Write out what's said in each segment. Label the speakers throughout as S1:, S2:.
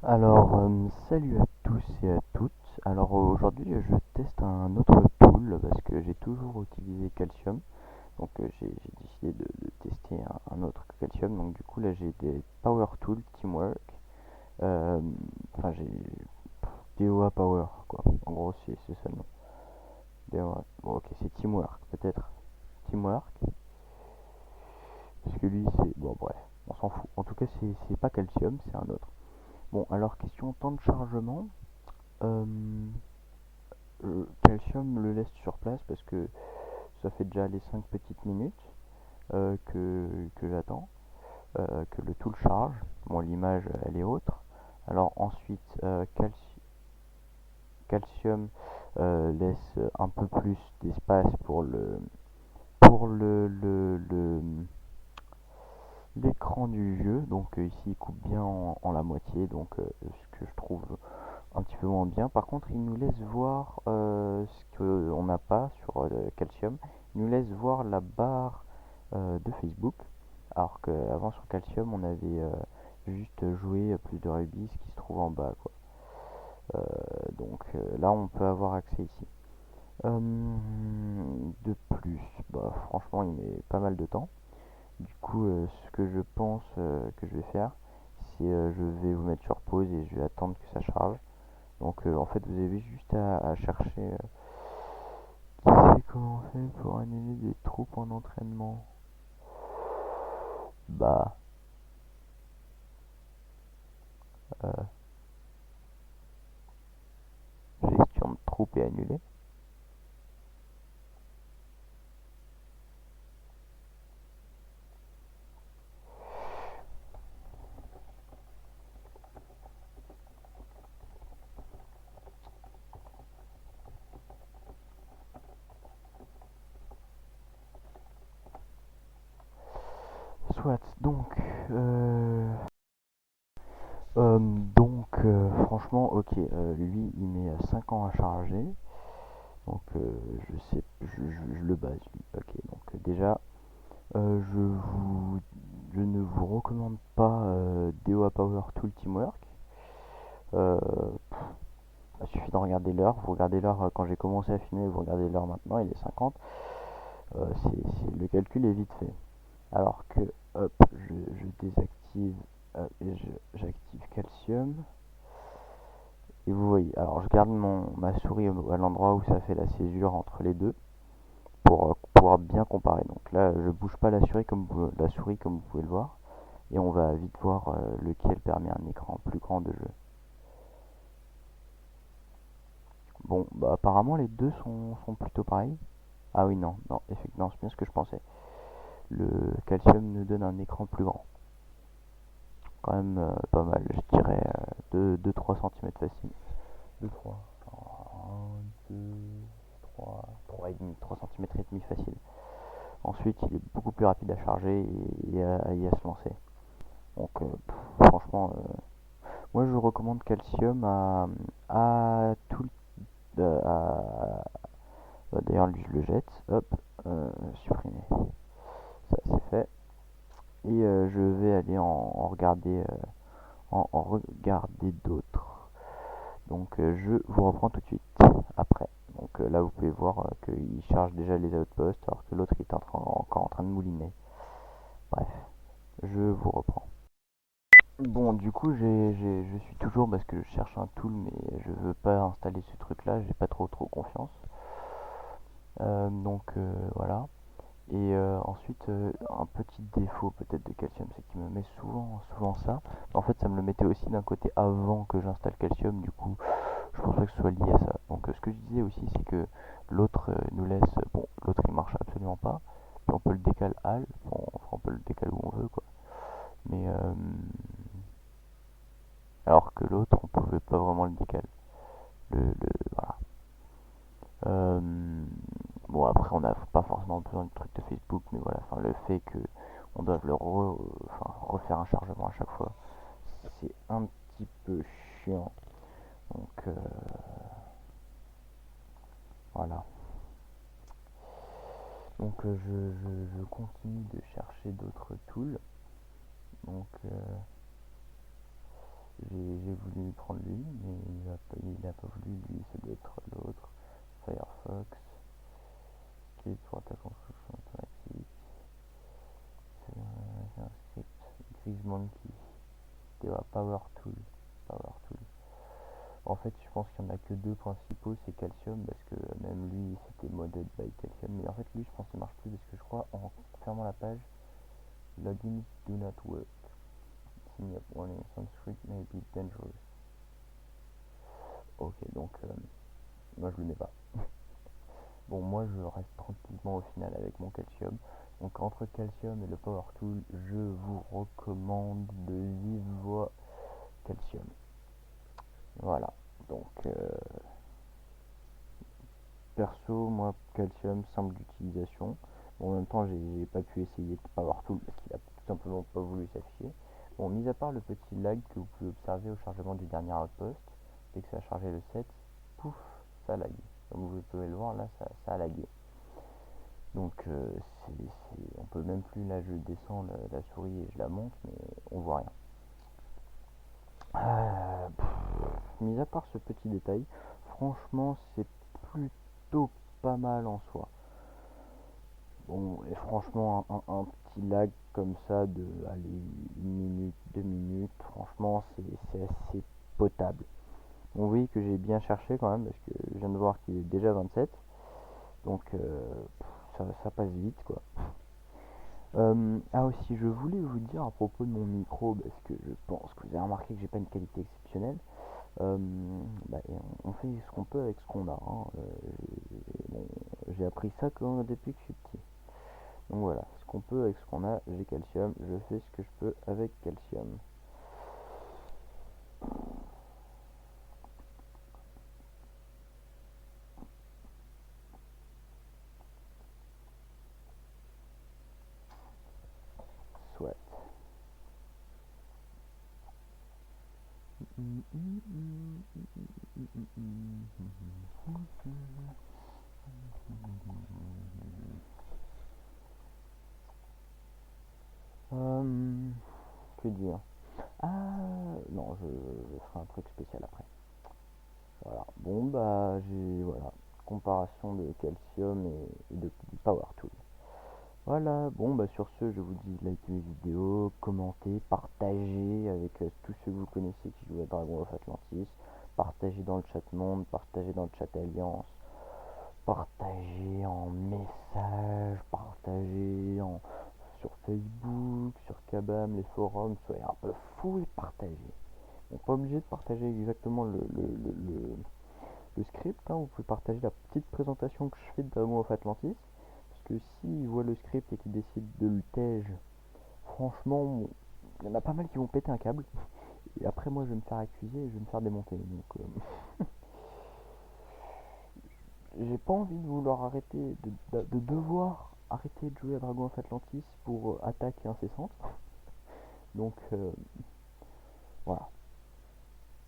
S1: Salut à tous et à toutes. Alors aujourd'hui, je teste un autre tool parce que j'ai toujours utilisé Calcium. J'ai décidé de tester un autre Calcium. Donc du coup là j'ai des Power Tool Teamwork. Euh, enfin j'ai DOA Power quoi. En gros c'est ça le nom. DOA. Bon ok c'est Teamwork peut-être. Teamwork. Parce que lui c'est... Bon bref, on s'en fout. En tout cas c'est pas Calcium, c'est un autre. Bon alors question temps de chargement. Euh, Calcium le laisse sur place parce que ça fait déjà les 5 petites minutes que j'attends, que le tool charge. Bon, l'image elle est autre. Alors ensuite, Calcium laisse un peu plus d'espace pour l'écran du jeu. Donc ici il coupe bien en la moitié, donc ce que je trouve un petit peu moins bien. Par contre, il nous laisse voir ce qu'on n'a pas sur Calcium. Il nous laisse voir la barre de Facebook. Alors qu'avant sur Calcium, on avait juste joué plus de rugby, ce qui se trouve en bas, quoi. Là, on peut avoir accès ici. De plus, bah, franchement, il met pas mal de temps. Du coup, ce que je pense que je vais faire, c'est je vais vous mettre sur pause et je vais attendre que ça charge. En fait vous avez juste à chercher qui sait comment on fait pour annuler des troupes en entraînement. Bah euh, gestion de troupes et annuler. Soit euh, franchement ok lui il met 5 ans à charger. Donc je sais je le base lui. Ok donc déjà je ne vous recommande pas DOA Power Tool Teamwork. Euh, Il suffit de regarder l'heure. Vous regardez l'heure quand j'ai commencé à filmer, vous regardez l'heure maintenant, il est 50. Le calcul est vite fait. Alors que, hop, je désactive et j'active Calcium. Et vous voyez, alors je garde ma souris à l'endroit où ça fait la césure entre les deux pour pouvoir bien comparer. Donc là, je bouge pas la souris comme vous pouvez le voir. Et on va vite voir lequel permet un écran plus grand de jeu. Bon, bah apparemment les deux sont plutôt pareils. Ah oui, non, non, effectivement, c'est bien ce que je pensais. Le calcium nous donne un écran plus grand. Quand même pas mal, je dirais 2-3 cm facile. 2-3. 2, 3, 3 cm et demi facile. Ensuite, il est beaucoup plus rapide à charger et à se lancer. Donc, franchement, moi je recommande calcium à tout d'ailleurs, lui je le jette. Hop, supprimer. Ça c'est fait. Et je vais aller en regarder d'autres. Donc je vous reprends tout de suite après. Donc là vous pouvez voir qu'il charge déjà les outposts alors que l'autre est encore en train de mouliner. Bref, je vous reprends. Bon du coup je suis toujours parce que je cherche un tool mais je veux pas installer ce truc là, j'ai pas trop confiance. Voilà. Et ensuite, un petit défaut peut-être de Calcium, c'est qu'il me met souvent ça. En fait, ça me le mettait aussi d'un côté avant que j'installe Calcium, du coup, je pense pas que ce soit lié à ça. Donc, ce que je disais aussi, c'est que l'autre nous laisse. Bon, l'autre il marche absolument pas. Puis on peut le décaler HAL, bon, enfin, on peut le décaler où on veut, quoi. Mais alors que l'autre, on pouvait pas vraiment le décaler. Voilà. Euh, bon, après, on n'a pas forcément besoin de trucs de Facebook, mais voilà, enfin, le fait que on doit refaire un chargement à chaque fois, c'est un petit peu chiant. Donc, voilà. Donc, je continue de chercher d'autres tools. Donc, j'ai voulu prendre lui, mais il a pas voulu, lui, ça doit être l'autre. Firefox, qui est pour ta construction automatique. C'est un script. GreaseMonkey, Power Tool. Power Tool. En fait, je pense qu'il n'y en a que deux principaux, c'est Calcium, parce que même lui, c'était modded by Calcium. Mais en fait, lui, je pense qu'il marche plus, parce que je crois, en fermant la page, logins do not work. Sign up warning, some script may be dangerous. Ok, donc, moi, je le mets pas. Bon, moi, je reste tranquillement au final avec mon Calcium. Donc, entre Calcium et le Power Tool, je vous recommande de vive voix Calcium. Voilà, donc... perso, moi, Calcium, simple d'utilisation. Bon, en même temps, j'ai pas pu essayer de Power Tool parce qu'il a tout simplement pas voulu s'afficher. Bon, mis à part le petit lag que vous pouvez observer au chargement du dernier outpost, dès que ça a chargé le 7, pouf, ça lag. Comme vous pouvez le voir, là, ça a lagué. Donc, on peut même plus, là, je descends la souris et je la monte, mais on voit rien. Mis à part ce petit détail, franchement, c'est plutôt pas mal en soi. Bon, et franchement, un petit lag comme ça de, allez, 1 minute, 2 minutes, franchement, c'est assez potable. On voit que j'ai bien cherché quand même, parce que je viens de voir qu'il est déjà 27, donc ça passe vite, quoi. Ah aussi, je voulais vous dire à propos de mon micro, parce que je pense que vous avez remarqué que j'ai pas une qualité exceptionnelle. Bah, on fait ce qu'on peut avec ce qu'on a, hein. Bon, j'ai appris ça depuis que je suis petit. Donc voilà, ce qu'on peut avec ce qu'on a, j'ai Calcium, je fais ce que je peux avec Calcium. Soit. Que dire? Ah non, je ferai un truc spécial après. Voilà. Bon bah voilà. Comparaison de Calcium et du Power Tool. Voilà, bon bah sur ce, je vous dis likez mes vidéos, commentez, partagez avec tous ceux que vous connaissez qui jouent à Dragon of Atlantis, partagez dans le chat monde, partagez dans le chat Alliance, partagez en message, partagez sur Facebook, sur Kabam, les forums, soyez un peu fou et partagez. On n'est pas obligé de partager exactement le script, hein. Vous pouvez partager la petite présentation que je fais de Dragon of Atlantis. Parce que s'ils voient le script et qu'ils décident de le tège, franchement, il y en a pas mal qui vont péter un câble. Et après, moi, je vais me faire accuser et je vais me faire démonter. Donc, j'ai pas envie de vouloir arrêter, de devoir arrêter de jouer à Dragon of Atlantis pour attaque incessante. Donc, voilà.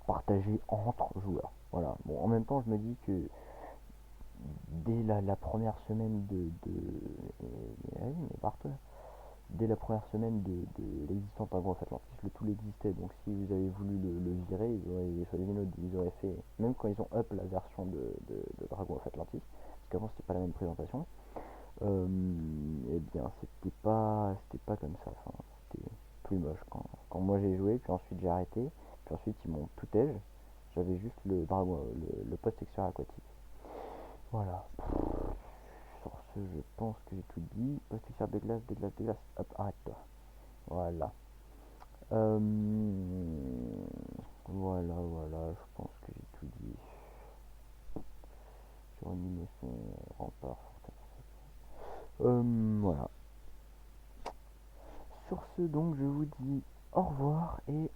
S1: Partager entre joueurs. Voilà. Bon, en même temps, je me dis que dès la première semaine mais partout, dès la première semaine de l'existence d'un Dragon Atlantis, le tout existait. Donc si vous avez voulu le virer, ils auraient fait, même quand ils ont up la version de Dragon of Atlantis, parce qu'avant c'était pas la même présentation, et bien c'était pas comme ça. Enfin, c'était plus moche quand moi j'ai joué, puis ensuite j'ai arrêté, puis ensuite ils m'ont tout tège. J'avais juste le post-texture aquatique. Voilà. Sur ce, je pense que j'ai tout dit. Post-texture de glace, de glace, de glace. Hop, arrête-toi. Voilà. Euh, voilà, je pense que j'ai tout dit. Sur une émotion rempart. Voilà. Sur ce, donc, je vous dis au revoir et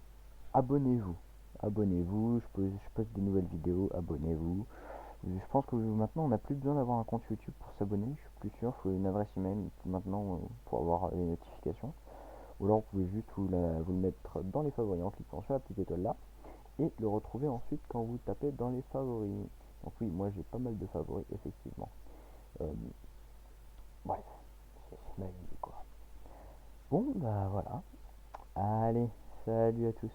S1: abonnez-vous. Abonnez-vous, je poste des nouvelles vidéos, abonnez-vous. Je pense que maintenant on n'a plus besoin d'avoir un compte YouTube pour s'abonner, je suis plus sûr, il faut une adresse email maintenant pour avoir les notifications. Ou alors vous pouvez juste vous le mettre dans les favoris en cliquant sur la petite étoile là et le retrouver ensuite quand vous tapez dans les favoris. Donc oui, moi j'ai pas mal de favoris effectivement. Euh, bref, c'est ma vie quoi. Bon bah voilà. Allez, salut à tous.